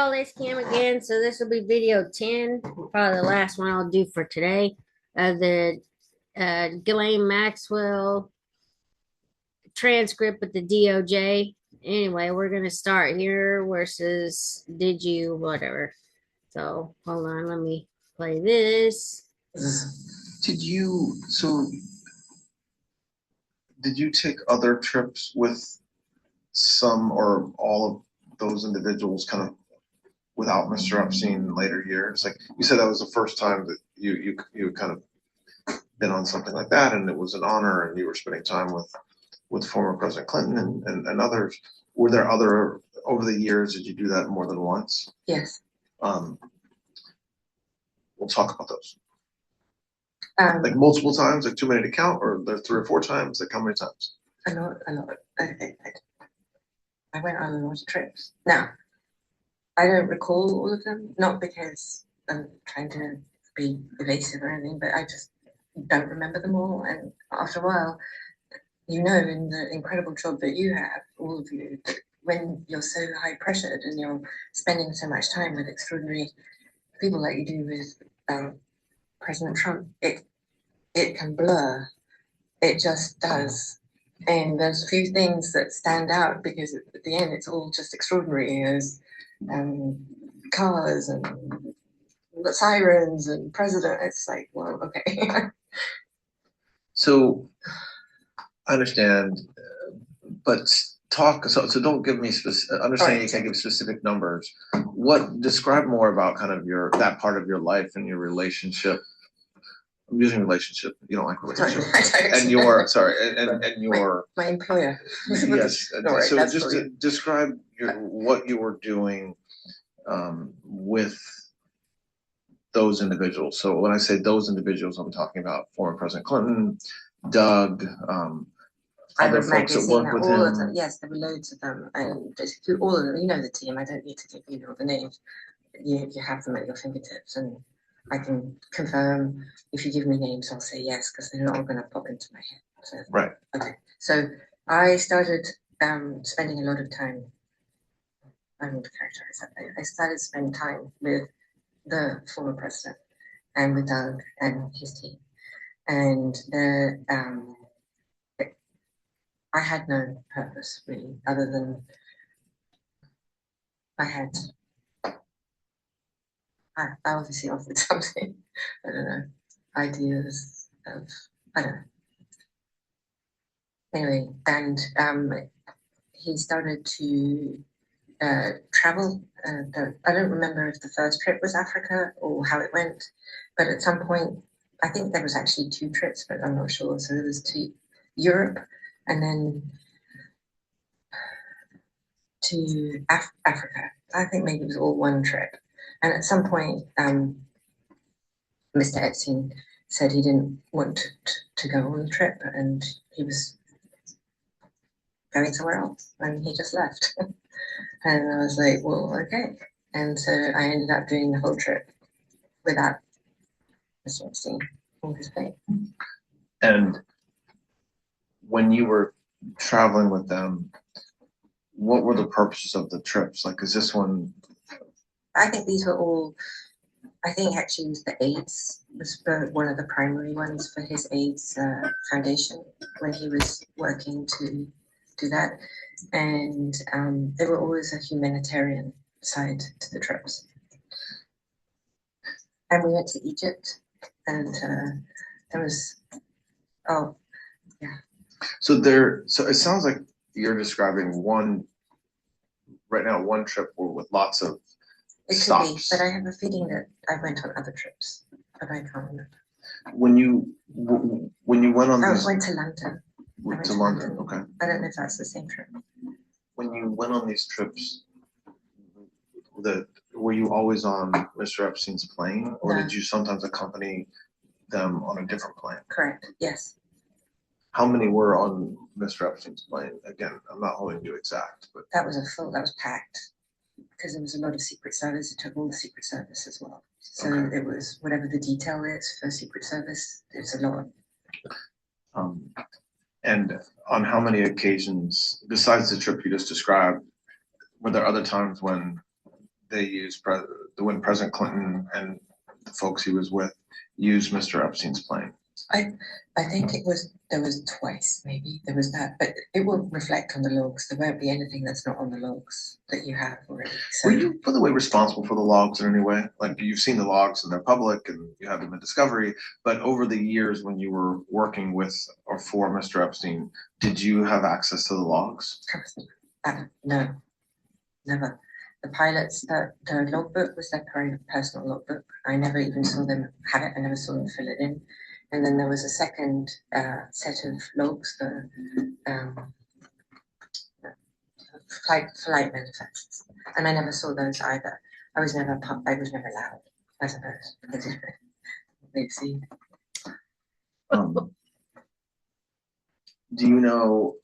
install this cam again. So this will be video 10, probably the last one I'll do for today. The Ghislaine Maxwell transcript with the DOJ. Anyway, we're going to start here versus did you, whatever. So hold on, let me play this. Did you take other trips with some or all of those individuals kind of without Mr. Epstein in later years? Like you said, that was the first time that you kind of been on something like that, and it was an honor, and you were spending time with former President Clinton and others. Were there other over the years? Did you do that more than once? Yes. We'll talk about those. Like multiple times, like too many to count, or there 3 or 4 times? Like how many times? A lot. I went on a lot of trips. Now, I don't recall all of them, not because I'm trying to be evasive or anything, but I just don't remember them all. And after a while, you know, in the incredible job that you have, all of you, that when you're so high pressured and you're spending so much time with extraordinary people like you do with President Trump, it can blur. It just does. And there's a few things that stand out because at the end it's all just extraordinary. There's cars and sirens and president. It's like, well, okay. So I understand, but talk. So don't give me specific. Understand right. You can't give specific numbers. Describe more about kind of that part of your life and your relationship. I'm using relationship. You don't like relationship. And your my employer. Yes. Right, so just describe what you were doing with those individuals. So when I say those individuals, I'm talking about former President Clinton, Doug, other folks that work with all him. Of them. Yes, there were loads of them, and basically all of them. You know the team. I don't need to give you all the names. You have them at your fingertips, and I can confirm. If you give me names, I'll say yes, because they're not all going to pop into my head. So, right. Okay. So I started spending a lot of time. I want to characterize that. I started spending time with the former president and with Doug and his team, and I had no purpose really, other than I obviously offered something. I don't know, ideas of, I don't know. Anyway, and he started to travel. I don't remember if the first trip was Africa or how it went, but at some point, I think there was actually 2 trips, but I'm not sure. So there was to Europe and then to Africa. I think maybe it was all one trip. And at some point, Mr. Epstein said he didn't want to go on the trip and he was going somewhere else and he just left. And I was like, well, okay. And so I ended up doing the whole trip without Mr. Epstein on his plane. And when you were traveling with them, what were the purposes of the trips? Like, is this one? I think these were all, I think actually it was the AIDS was one of the primary ones for his AIDS foundation when he was working to do that. And there were always a humanitarian side to the trips. And we went to Egypt and there was, oh, yeah. So it sounds like you're describing one trip with lots of stops. Could be, but I have a feeling that I went on other trips, but I can't remember. When you went on I went to London. Went to London, okay. I don't know if that's the same trip. When you went on these trips, were you always on Mr. Epstein's plane, or No. Did you sometimes accompany them on a different plane? Correct, yes. How many were on Mr. Epstein's plane? Again, I'm not holding you exact, but that was packed because there was a lot of Secret Service. It took all the Secret Service as well. So okay. It was whatever the detail is for Secret Service, it's a lot. And on how many occasions, besides the trip you just described, were there other times when they used when President Clinton and the folks he was with used Mr. Epstein's plane? I think there was twice, maybe there was that, but it will reflect on the logs. There won't be anything that's not on the logs that you have already. So Were you, by the way, responsible for the logs in any way? Like, you've seen the logs and they're public and you have them in discovery, but over the years when you were working with or for Mr. Epstein, did you have access to the logs? no, never. The pilots, the logbook was their personal logbook. I never even saw them have it. I never saw them fill it in. And then there was a second set of logs for flight manifests, and I never saw those either. I was never allowed, I suppose, because they'd seen. Do you know?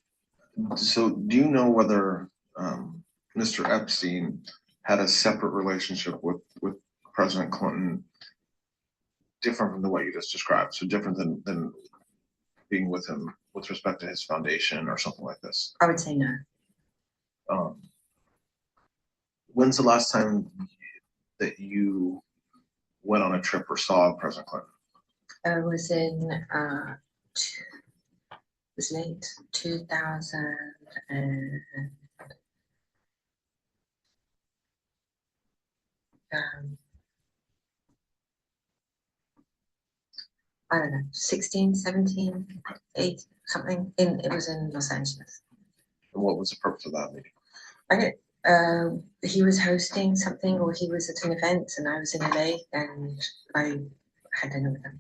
So, do you know whether Mr. Epstein had a separate relationship with President Clinton, different from the way you just described? So different than being with him with respect to his foundation or something like this? I would say no. When's the last time that you went on a trip or saw President Clinton? I was in it was late 2000 and I don't know, 16, 17, 8, something. It was in Los Angeles. And what was the purpose of that meeting? He was hosting something, or he was at an event, and I was in LA, and I had dinner with him.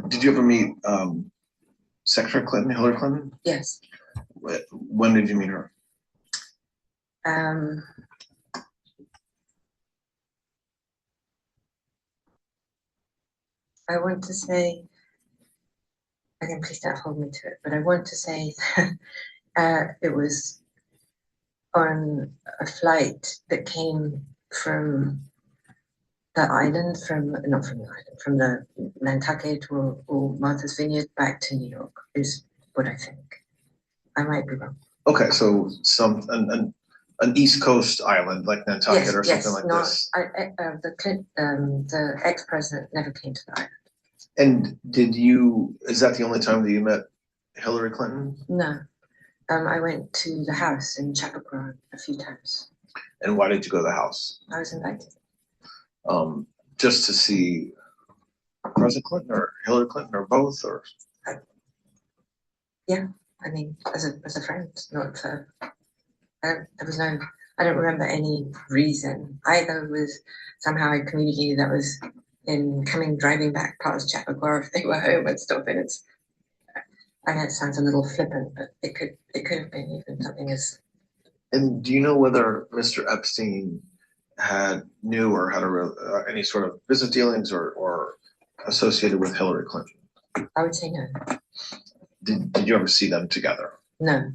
Did you ever meet Secretary Clinton, Hillary Clinton? Yes. When did you meet her? I want to say, again, please don't hold me to it, but I want to say that it was on a flight that came from the island, not from the island, from the Nantucket or Martha's Vineyard back to New York, is what I think. I might be wrong. Okay, so an East Coast island like Nantucket or something like this. The ex-president never came to the island. And is that the only time that you met Hillary Clinton? No. I went to the house in Chappaqua a few times. And why did you go to the house? I was invited. Just to see President Clinton or Hillary Clinton or both, or? Yeah, I mean, as a friend, not for. I don't remember any reason. Either was somehow I communicated that was in driving back past Chappaqua if they were home and stuff. And I know it sounds a little flippant, but it could have been even something as. And do you know whether Mr. Epstein knew or had any sort of business dealings or associated with Hillary Clinton? I would say no. Did you ever see them together? No.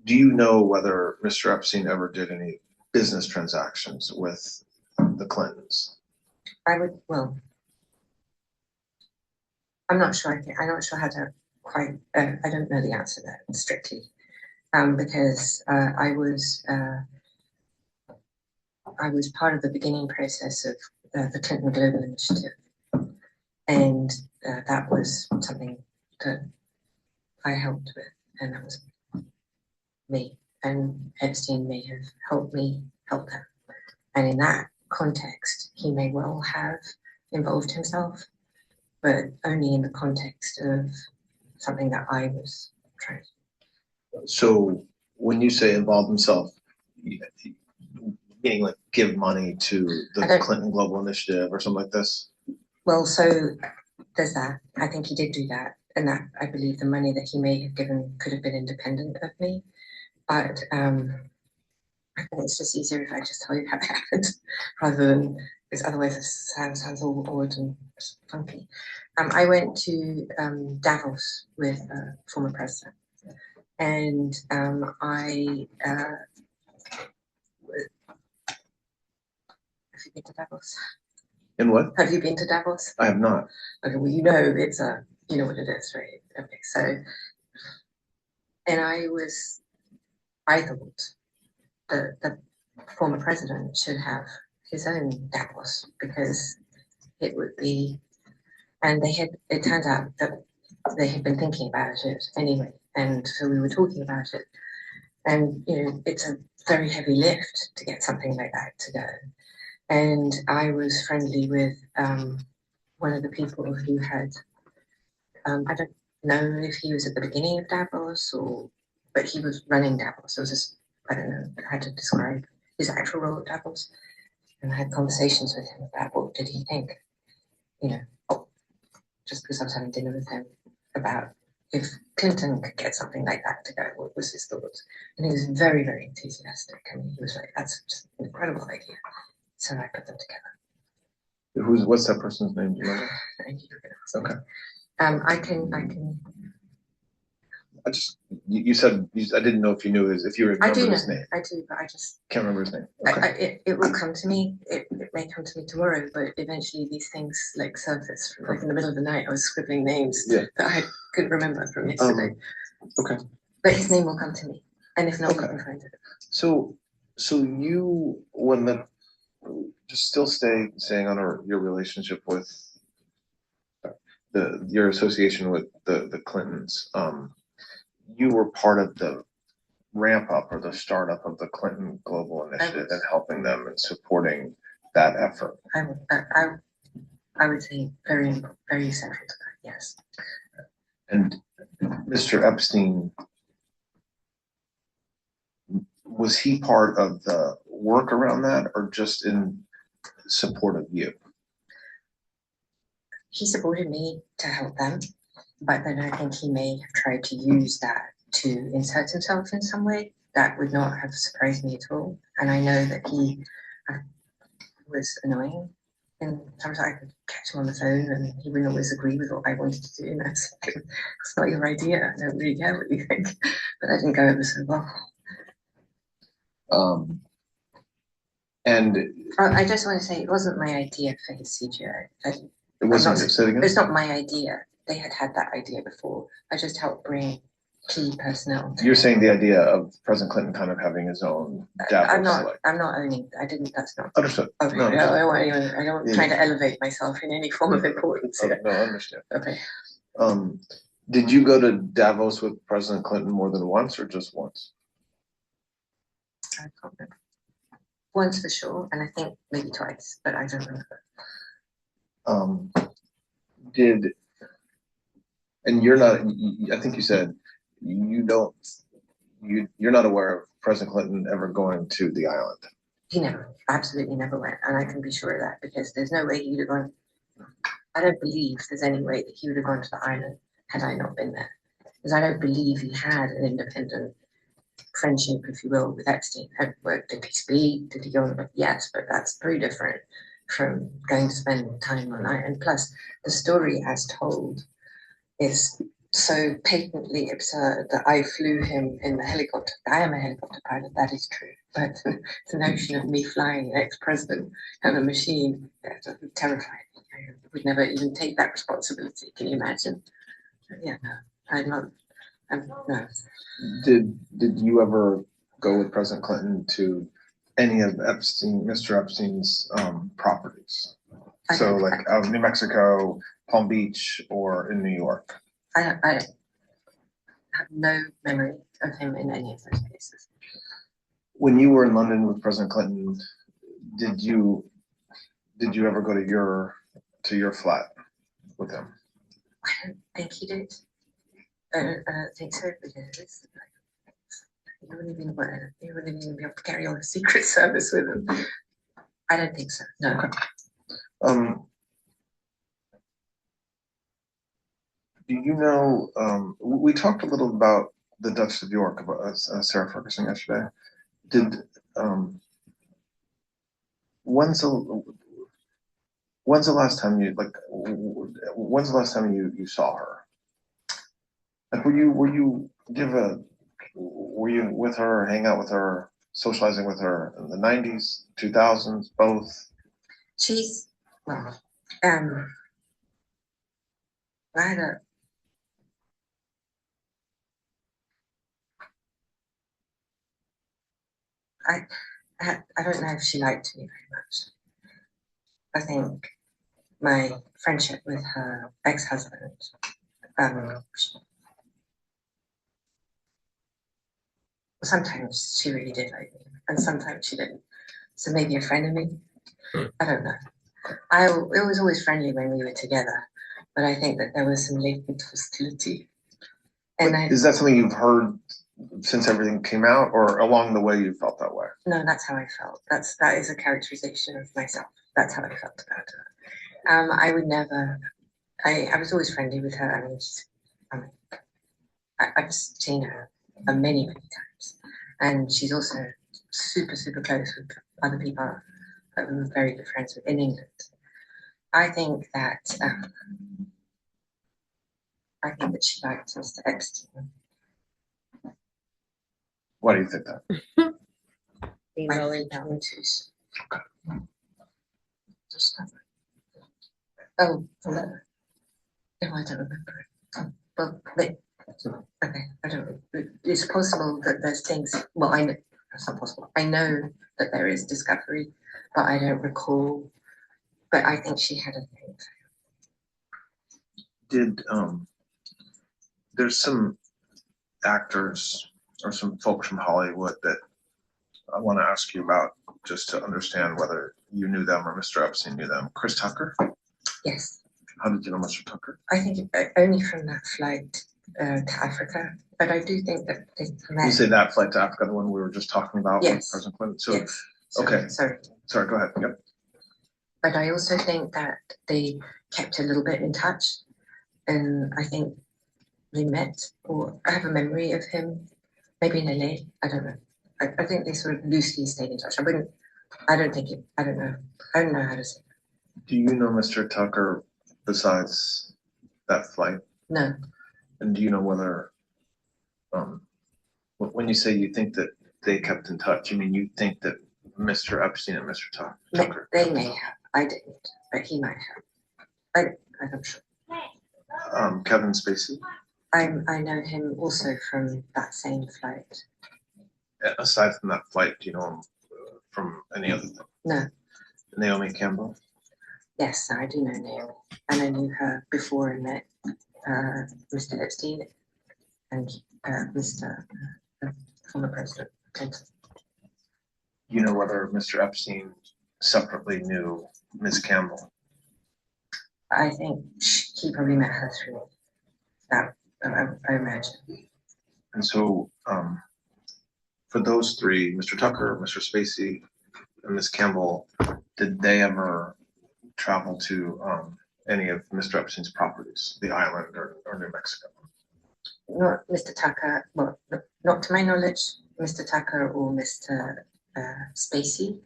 Do you know whether Mr. Epstein ever did any business transactions with the Clintons? Well, I'm not sure. I'm not sure how to quite. I don't know the answer to that strictly, because I was part of the beginning process of the Clinton Global Initiative, and that was something that I helped with, and that was me. And Epstein may have helped me help them, and in that context, he may well have involved himself, but only in the context of something that I was trying to do. So when you say involved himself, meaning like give money to the Clinton Global Initiative or something like this? Well, so there's that. I think he did do that. And that, I believe the money that he may have given could have been independent of me. But I think it's just easier if I just tell you how it happened rather than, because otherwise it sounds all odd and funky. I went to Davos with a former president, and have you been to Davos? In what? Have you been to Davos? I have not. Okay, well, you know it's a You know what it is, right? Okay, so, and I thought that the former president should have his own Davos because it would be, and it turns out that they had been thinking about it anyway. And so we were talking about it. And, it's a very heavy lift to get something like that to go. And I was friendly with one of the people who had, I don't know if he was at the beginning of Davos but he was running Davos. It was just, I don't know how to describe his actual role at Davos. And I had conversations with him about what did he think, just because I was having dinner with him about if Clinton could get something like that to go, what was his thoughts? And he was very, very enthusiastic. I mean, he was like, that's just an incredible idea. So I put them together. What's that person's name? Do you know? Okay. I can. You said I didn't know if you knew if you remember his name. I do, but I just can't remember his name. Okay. It will come to me. It may come to me tomorrow, but eventually these things like surface from like in the middle of the night. I was scribbling names that I couldn't remember from yesterday. Okay. But his name will come to me, and if not, we can find it. So you just still staying on your relationship with your association with the Clintons. You were part of the ramp up or the startup of the Clinton Global Initiative and helping them and supporting that effort. I would say very, very central to that, yes. And Mr. Epstein, was he part of the work around that or just in support of you? He supported me to help them, but then I think he may have tried to use that to insert himself in some way. That would not have surprised me at all. And I know that he was annoying. And sometimes I could catch him on the phone and he wouldn't always agree with what I wanted to do. And that's like, it's not your idea. I don't really care what you think. But I didn't go over so well. And I just want to say it wasn't my idea for his CGI. it wasn't. Say it again? It's not my idea. They had that idea before. I just helped bring key personnel. You're saying the idea of President Clinton kind of having his own Davos. I'm not owning. I didn't. That's not understood. Okay. No, I don't try to elevate myself in any form of importance. No, I understand. Okay. Did you go to Davos with President Clinton more than once or just once? I can't remember. Once for sure, and I think maybe twice, but I don't remember. And you're not, I think you said you're not aware of President Clinton ever going to the island. He absolutely never went, and I can be sure of that because there's no way he would have gone. I don't believe there's any way that he would have gone to the island had I not been there, because I don't believe he had an independent friendship, if you will, with Epstein. Did he speak? Did he go on? Yes, but that's very different from going to spend time on night. And plus, the story as told is so patently absurd that I flew him in the helicopter. I am a helicopter pilot, that is true. But the notion of me flying an ex-president and a machine, that's terrifying. I would never even take that responsibility. Can you imagine? Yeah, no, I'm not. No. Did you ever go with President Clinton to any of Mr. Epstein's properties? So like New Mexico, Palm Beach, or in New York? I have no memory of him in any of those places. When you were in London with President Clinton, did you ever go to your flat with him? I don't think he did. I don't think so because he wouldn't even be able to carry on a Secret Service with him. I don't think so. No. Okay. Do you know? We talked a little about the Duchess of York about Sarah Ferguson yesterday. When's the last time you saw her? Like, were you with her, hang out with her, socializing with her in the 90s, 2000s, both? I had I don't know if she liked me very much. I think my friendship with her ex-husband, sometimes she really did like me, and sometimes she didn't. So maybe a friend of me. I don't know. It was always friendly when we were together, but I think that there was some latent hostility. And Is that something you've heard since everything came out, or along the way you felt that way? No, that's how I felt. That is a characterization of myself. That's how I felt about her. I would never. I was always friendly with her. I've seen her many times, and she's also super close with other people that we were very good friends with in England. I think that she liked Mr. Epstein. Why do you think that? Female I intelligence. Oh, hello. No, I don't remember it. Well, okay, I don't know. It's possible that there's things. Well, I know it's not possible. I know that there is discovery, but I don't recall. But I think she had a thing. Did there's some actors or some folks from Hollywood that I want to ask you about, just to understand whether you knew them or Mr. Epstein knew them. Chris Tucker? Yes. How did you know Mr. Tucker? I think only from that flight to Africa, but I do think that they met. You say that flight to Africa, the one we were just talking about? Yes. With President Clinton? So, yes. Okay. Sorry, go ahead. Yep. But I also think that they kept a little bit in touch, and I think they met, or I have a memory of him, maybe in LA. I don't know. I think they sort of loosely stayed in touch. I don't know. I don't know how to say that. Do you know Mr. Tucker besides that flight? No. And do you know whether, when you say you think that they kept in touch, you mean you think that Mr. Epstein and Mr. Tucker? They may have. I didn't, but he might have. I'm sure. Kevin Spacey? I know him also from that same flight. Aside from that flight, do you know him from any other thing? No. Naomi Campbell? Yes, I do know Naomi. And I knew her before I met Mr. Epstein and Mr. Former President Clinton. You know whether Mr. Epstein separately knew Ms. Campbell? I think he probably met her through that, I imagine. And so, for those three, Mr. Tucker, Mr. Spacey, and Ms. Campbell, did they ever travel to any of Mr. Epstein's properties, the island or New Mexico? Not Mr. Tucker, well, not to my knowledge, Mr. Tucker or Mr. Spacey.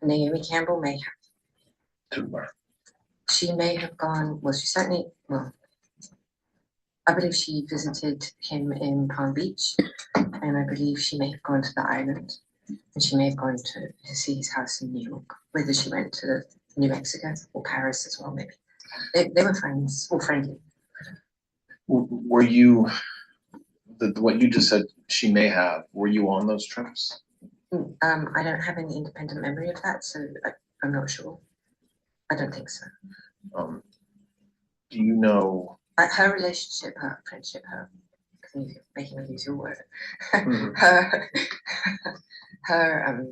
Naomi Campbell may have. To where? She may have gone, well, she certainly, well, I believe she visited him in Palm Beach, and I believe she may have gone to the island, and she may have gone to see his house in New York. Whether she went to New Mexico or Paris as well, maybe. They were friends, or friendly. Were you, what you just said she may have, were you on those trips? I don't have any independent memory of that, so I'm not sure. I don't think so. Do you know? Her relationship, her friendship, you're making me use your word. Mm-hmm. her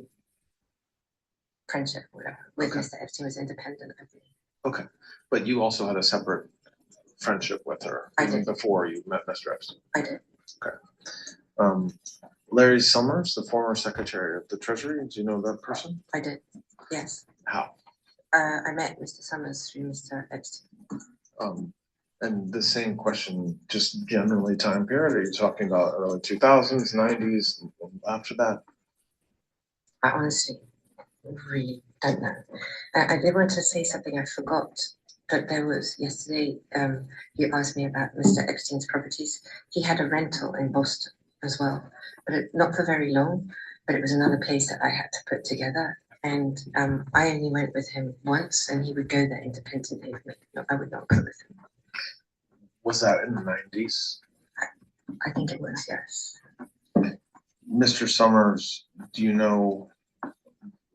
friendship, whatever, with Mr. Epstein was independent of me. Okay, but you also had a separate friendship with her even before you met Mr. Epstein. I did. Okay. Larry Summers, the former Secretary of the Treasury, do you know that person? I did, yes. How? I met Mr. Summers through Mr. Epstein. And the same question, just generally time period, are you talking about early 2000s, 90s, after that? I honestly really don't know. I did want to say something I forgot, but there was yesterday, you asked me about Mr. Epstein's properties. He had a rental in Boston as well, but not for very long, but it was another place that I had to put together. And I only went with him once, and he would go there independently with me. No, I would not go with him. Was that in the 90s? I think it was, yes. Mr. Summers Do you know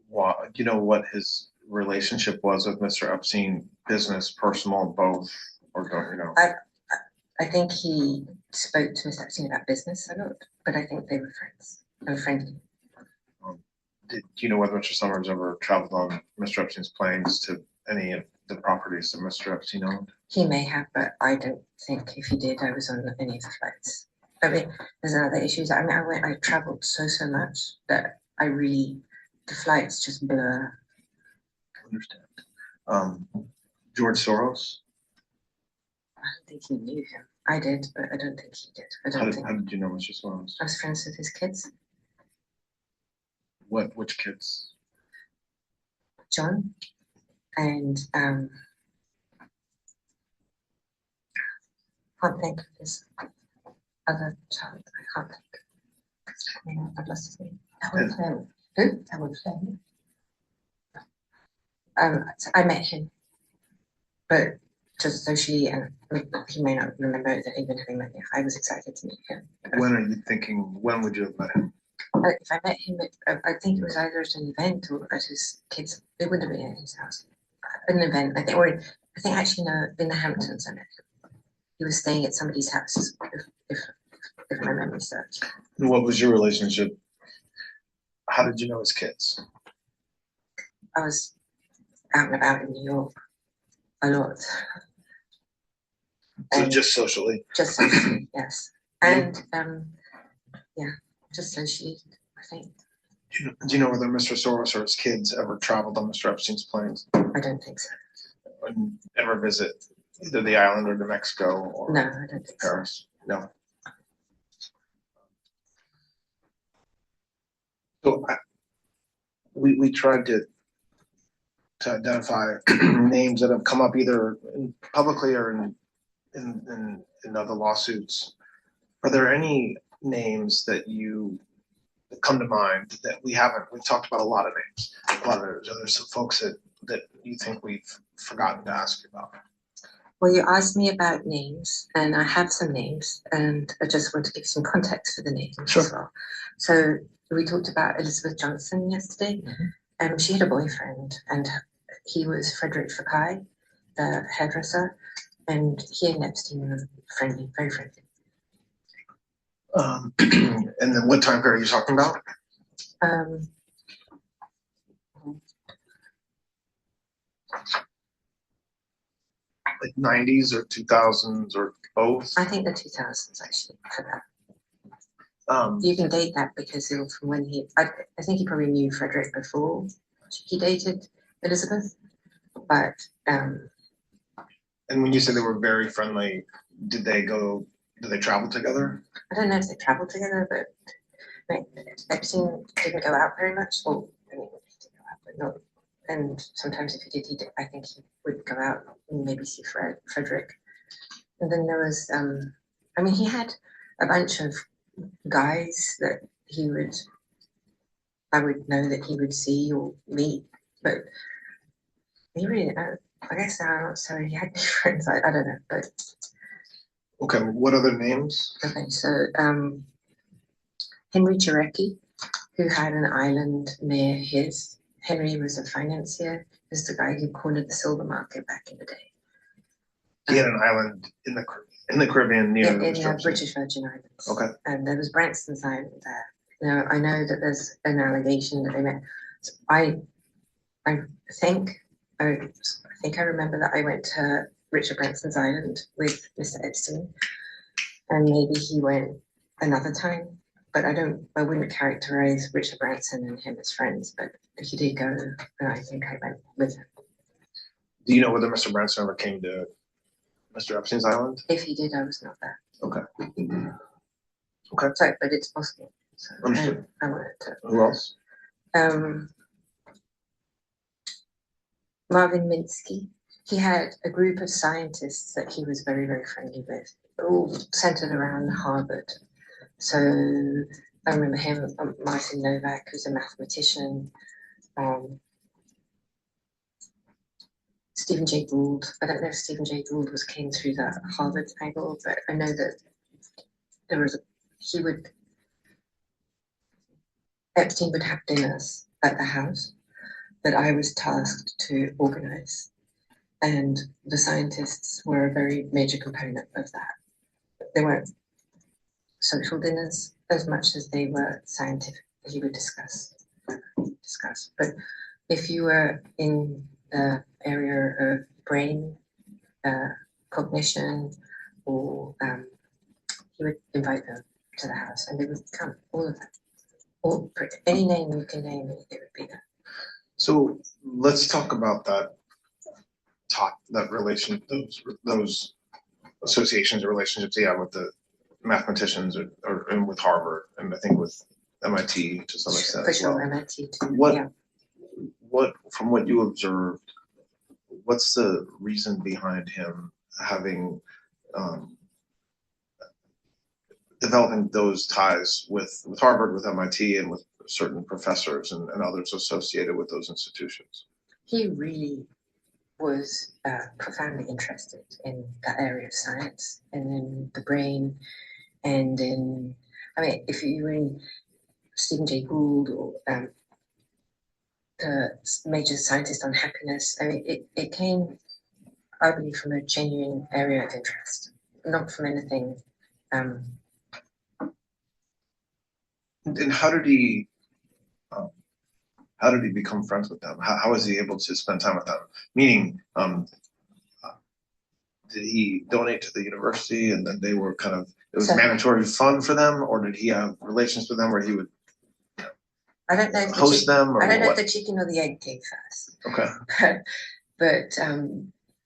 what his relationship was with Mr. Epstein, business, personal, both, or don't you know? I think he spoke to Mr. Epstein about business a lot, but I think they were friends. They were friendly. Do you know whether Mr. Summers ever traveled on Mr. Epstein's planes to any of the properties that Mr. Epstein owned? He may have, but I don't think if he did, I was on any of the flights. I mean, there's other issues. I mean, I traveled so much that the flights just blur. I understand. George Soros? I don't think he knew him. I did, but I don't think he did. How did you know Mr. Soros? I was friends with his kids. Which kids? John and can't think of his other child. I can't think. I've lost his name. Who? So I met him, but just socially, and he may not remember that even having met me. I was excited to meet him. When would you have met him? If I met him I think it was either at an event or at his kids. It wouldn't have been at his house. An event, I think, or I think actually no, in the Hamptons I met him. He was staying at somebody's house, if my memory serves. And what was your relationship? How did you know his kids? I was out and about in New York a lot. So And just socially? just socially, yes. And yeah, just socially, I think. Do you know whether Mr. Soros or his kids ever traveled on Mr. Epstein's planes? I don't think so. And ever visit either the island or New Mexico or No, I don't think so. Paris? No. So we tried to identify names that have come up either publicly or in other lawsuits. Are there any names that come to mind that we've talked about a lot of names. There's some folks that you think we've forgotten to ask you about. Well, you asked me about names, and I have some names, and I just want to give some context for the names Sure. as well. So we talked about Elizabeth Johnson yesterday, and she had a boyfriend, and he was Frederick Fakai, the hairdresser, and he and Epstein were friendly, very friendly. And then what time period are you talking about? Like 90s or 2000s or both? I think the 2000s actually for that. You can date that because it was from when I think he probably knew Frederick before he dated Elizabeth, but And when you said they were very friendly, did they travel together? I don't know if they traveled together, but Epstein didn't go out very much. Well, I mean, he did go out, but not. And sometimes if he did, I think he would go out and maybe see Frederick. And then there was, I mean, he had a bunch of guys that I would know that he would see or meet, but he really, I guess I'm not sorry, he had any friends, I don't know, but. Okay, what other names? Okay, so Henry Jarecki, who had an island near his. Henry was a financier. He was the guy who cornered the silver market back in the day. He had an island in the Caribbean near in the British Virgin Islands. Okay. And there was Branston's Island there. Now, I know that there's an allegation that they met. So I think I remember that I went to Richard Branson's Island with Mr. Epstein, and maybe he went another time, but I wouldn't characterize Richard Branson and him as friends, but he did go, and I think I went with him. Do you know whether Mr. Branson ever came to Mr. Epstein's Island? If he did, I was not there. Okay. Okay. So, but it's possible. So understood. I wanted to. Who else? Marvin Minsky. He had a group of scientists that he was very, very friendly with, all centered around Harvard. So I remember him, Martin Novak, who's a mathematician, Stephen Jay Gould. I don't know if Stephen Jay Gould came through the Harvard angle, but I know that Epstein would have dinners at the house that I was tasked to organize. And the scientists were a very major component of that. They weren't social dinners as much as they were scientific. He would discuss. But if you were in the area of brain cognition, or he would invite them to the house, and they would come, all of them. All, any name you can name, they would be there. So let's talk about that relation, those associations or relationships he had with the mathematicians and with Harvard, and I think with MIT to some extent For as sure, well. MIT too. What from what you observed, what's the reason behind him having developing those ties with Harvard, with MIT, and with certain professors and others associated with those institutions? He really was profoundly interested in that area of science and in the brain, and in, I mean, if you read Stephen Jay Gould or the major scientist on happiness, I mean, it came, I believe, from a genuine area of interest, not from anything. And how did he become friends with them? How was he able to spend time with them? Meaning, did he donate to the university and then they were kind of, it was mandatory fun for them, or did he have relations with them where he would I don't know if host them, or I don't know what? if the chicken or the egg came first. Okay. But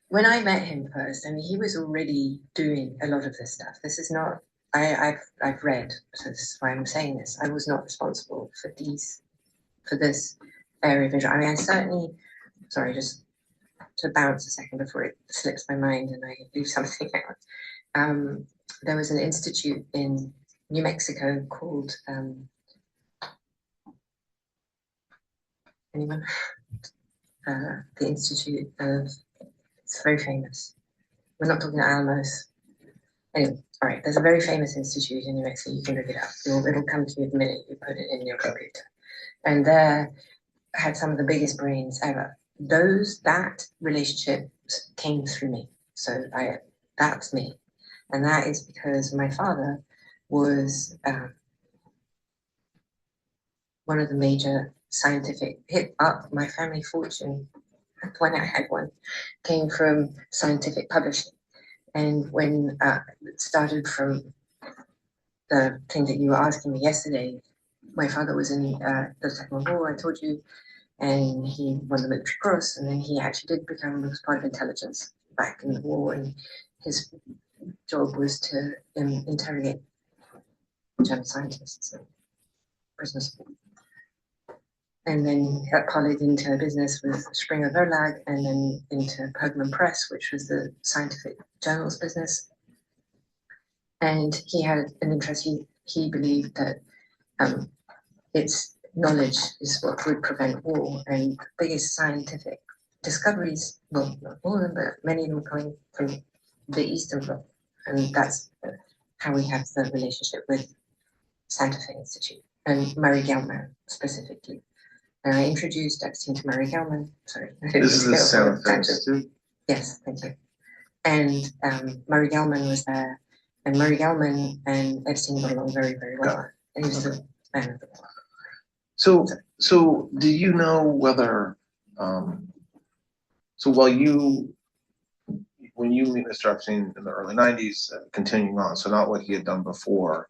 when I met him first, I mean, he was already doing a lot of this stuff. This is not, I've read, so this is why I'm saying this. I was not responsible for this area of interest. I mean, I certainly, sorry, just to bounce a second before it slips my mind and I leave something out. There was an institute in New Mexico called, anyone? The Institute of, it's very famous. We're not talking Alamos. Anyway, all right, there's a very famous institute in New Mexico. You can look it up. It'll come to you the minute you put it in your computer. And there had some of the biggest brains ever. That relationship came through me. So that's me. And that is because my father was one of the major scientific, hit up my family fortune when I had one, came from scientific publishing. And when it started from the thing that you were asking me yesterday, my father was in the Second World War, I told you, and he won the Military Cross, and then he actually did become part of intelligence back in the war, and his job was to interrogate German scientists and prisoners. And then got college into business with Springer Verlag, and then into Pergamon Press, which was the scientific journals business. And he had an interest, he believed that its knowledge is what would prevent war, and the biggest scientific discoveries, well, not all of them, but many of them coming from the Eastern Bloc. And that's how we have the relationship with Santa Fe Institute and Murray Gell-Mann specifically. And I introduced Epstein to Murray Gell-Mann. Sorry. This is the Santa Fe Institute? Yes, thank you. And Murray Gell-Mann was there, and Murray Gell-Mann and Epstein got along very, very well. And he was the man of the world. So do you know whether, so when you meet Mr. Epstein in the early 90s, continuing on, so not what he had done before,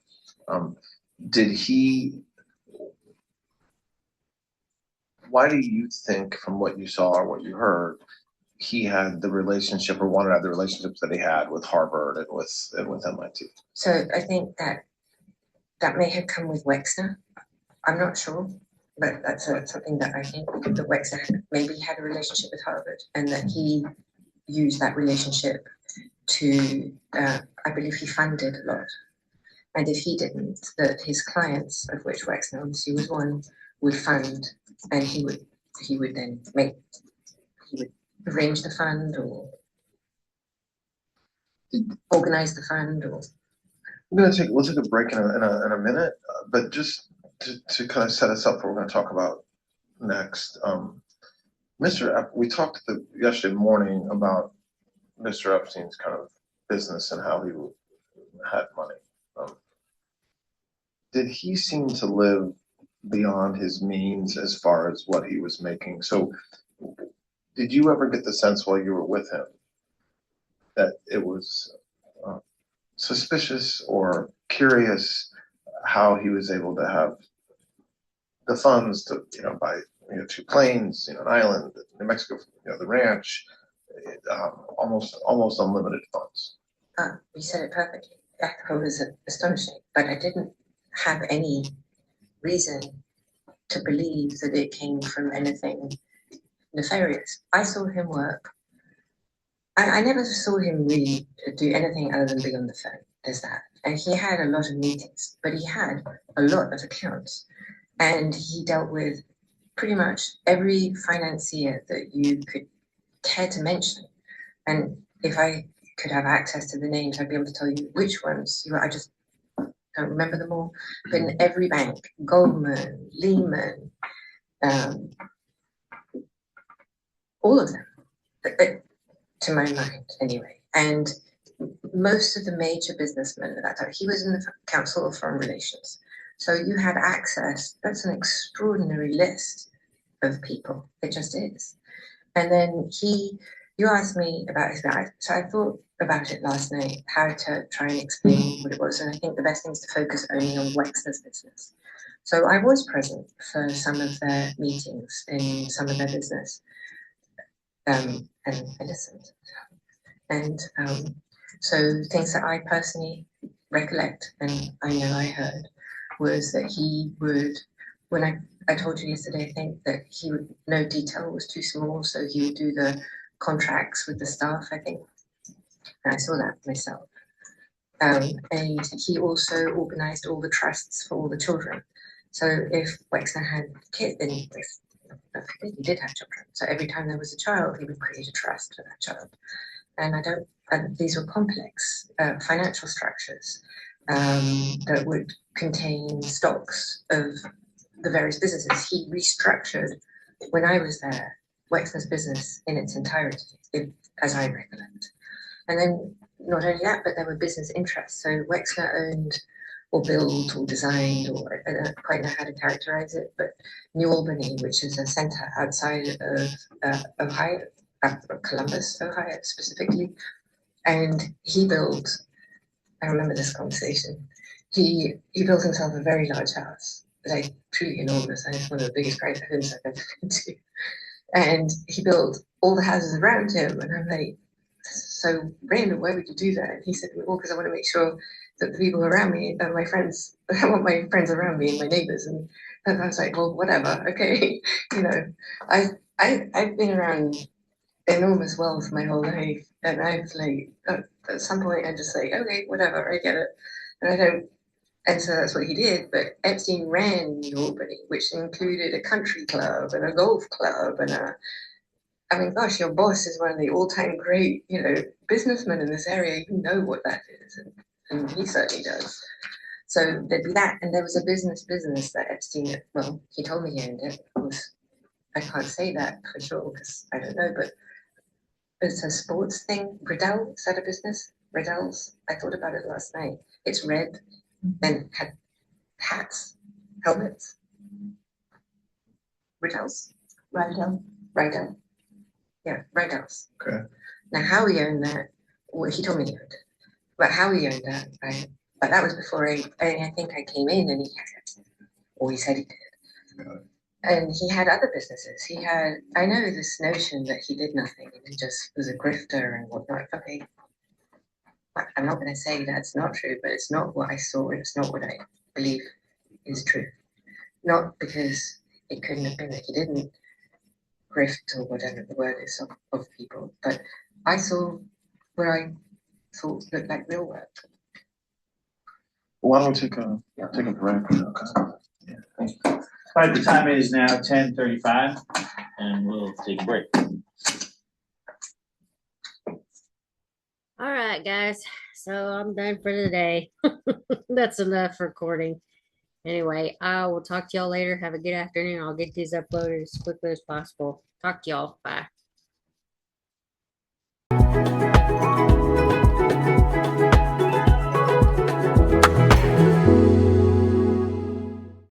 why do you think, from what you saw or what you heard, he had the relationship or wanted to have the relationships that he had with Harvard and with MIT? So I think that may have come with Wexner. I'm not sure, but that's something that I think that Wexner maybe had a relationship with Harvard, and that he used that relationship to, I believe he funded a lot. And if he didn't, that his clients, of which Wexner obviously was one, would fund, and he would then arrange the fund or organize the fund. Or we'll take a break in a minute, but just to kind of set us up for what we're going to talk about next. We talked yesterday morning about Mr. Epstein's kind of business and how he had money. Did he seem to live beyond his means as far as what he was making? So did you ever get the sense while you were with him that it was suspicious or curious how he was able to have the funds to, buy, 2 planes, an island, New Mexico, the ranch, almost unlimited funds? You said it perfectly. That was astonishing, but I didn't have any reason to believe that it came from anything nefarious. I saw him work. I never saw him really do anything other than be on the phone. There's that. And he had a lot of meetings, but he had a lot of accounts. And he dealt with pretty much every financier that you could care to mention. And if I could have access to the names, I'd be able to tell you which ones. I just don't remember them all. But in every bank, Goldman, Lehman, all of them, to my mind anyway. And most of the major businessmen at that time, he was in the Council of Foreign Relations. So you had access, that's an extraordinary list of people. It just is. And then you asked me about his life. So I thought about it last night, how to try and explain what it was. And I think the best thing is to focus only on Wexner's business. So I was present for some of their meetings in some of their business, and I listened. And so things that I personally recollect, and I know I heard, was that he would, when I told you yesterday, I think that he would, no detail was too small, so he would do the contracts with the staff, I think. And I saw that myself. And he also organized all the trusts for all the children. So if Wexner had kids, then he did have children. So every time there was a child, he would create a trust for that child. And these were complex financial structures that would contain stocks of the various businesses. He restructured, when I was there, Wexner's business in its entirety, as I recollect. And then not only that, but there were business interests. So Wexner owned or built or designed, or I don't quite know how to characterize it, but New Albany, which is a center outside of Ohio, Columbus, Ohio specifically. And he built, I remember this conversation, he built himself a very large house, like truly enormous. And it's one of the biggest private homes I've ever been to. And he built all the houses around him. And I'm like, so random, why would you do that? And he said, well, because I want to make sure that the people around me are my friends. I want my friends around me and my neighbors. And I was like, well, whatever, okay. I've been around enormous wealth my whole life, and I've like at some point I just like, okay, whatever, I get it. And I don't, and so that's what he did. But Epstein ran New Albany, which included a country club and a golf club and I mean, gosh, your boss is one of the all-time great, businessmen in this area. You know what that is, and he certainly does. So there'd be that, and there was a business that Epstein, well, he told me he owned it. I can't say that for sure because I don't know, but it's a sports thing. Riddell, is that a business? Riddell's. I thought about it last night. It's red and had hats, helmets. Riddell's? Riddell. Yeah, Riddell's. Okay. Now, how he owned that, well, he told me he owned it. But how he owned that, but that was before I think I came in and he had it. Or he said he did. Okay. And he had other businesses. I know this notion that he did nothing and he just was a grifter and whatnot. Okay, I'm not going to say that's not true, but it's not what I saw and it's not what I believe is true. Not because it couldn't have been that he didn't grift or whatever the word is of people, but I saw what I thought looked like real work. Why don't we take a break? Okay. Yeah. All right, the time is now 10:35, and we'll take a break. All right, guys. So I'm done for today. That's enough recording. Anyway, I will talk to y'all later. Have a good afternoon. I'll get these uploaded as quickly as possible. Talk to y'all. Bye.